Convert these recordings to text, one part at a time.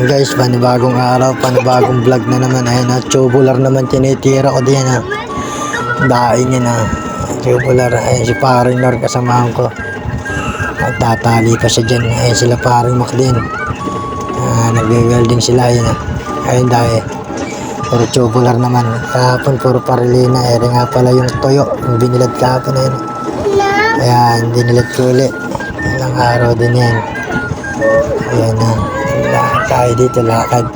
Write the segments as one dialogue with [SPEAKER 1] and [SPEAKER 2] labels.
[SPEAKER 1] Guys, panibagong araw, panibagong vlog na naman. Ayun na, tubular naman tinitira ko din ha. Daing yun ha. Tubular, ayun si paring Nor kasamahan ko. At tatali pa siya dyan. Ayun sila paring Mac din. Nagwe-welding sila ayun ha. Ayun dahil. Pero tubular naman. Kahapon puro parilina. Ere nga pala yung toyo. Yung binilad kahapon ayun. Ayan, binilad ko ulit. Ilang araw din yan. Ayan na. Tayo dito lakad.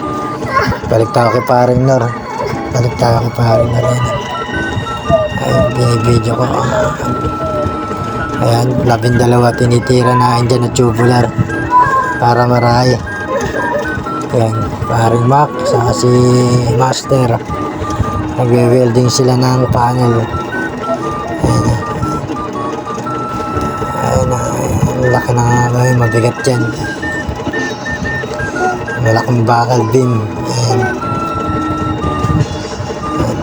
[SPEAKER 1] Balik tayo kay paring Nor. Balik tayo kay paring Nor. Ayun, binibidyo ko. Ayan, 12 tinitira na dyan na tubular. Para marahay. Ayan, paring Mac sa si Master. Nagwe-welding sila ng panel. Ayan na. Ayan na. Laki na nga, mabigat dyan. Malaking bakal beam. Ayan.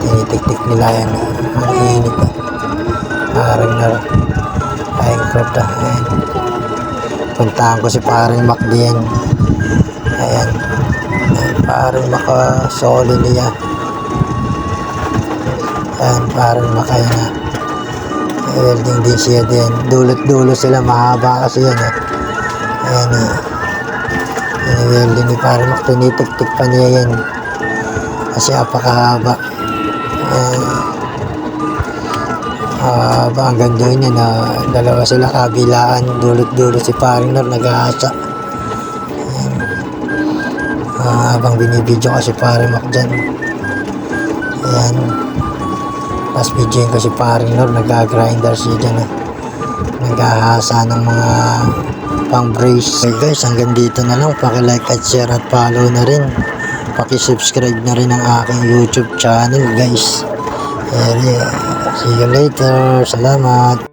[SPEAKER 1] Tinitik-tik nila yan. Ang init. Paring Nor. Ayun kripta. Ayan. Puntahan ko si paring Mac diyan. Ayan. Paring Mac solo niya. Ayan. Paring Mac ayan na. Welding din siya din. Dulot-dulo sila. Mahaba kasi yan. Ayan na. Welding ni paring Mac. Tinitik-tik pa niya yan. Kasi apakahaba. Ang ganda niya na dalawa sila kabilaan. Dulot-dulot si paring Nor nag-aasa. Habang binibidyo ko si paring Mac dyan. Ayan. Tapos bidyoin ko si paring Nor nag-grinder siya dyan. Nag-ahasa ng mga pang brace. Okay guys, hanggang dito na lang. Paki-like at share at follow na rin. Paki-subscribe na rin ang aking YouTube channel guys. See you later. Salamat.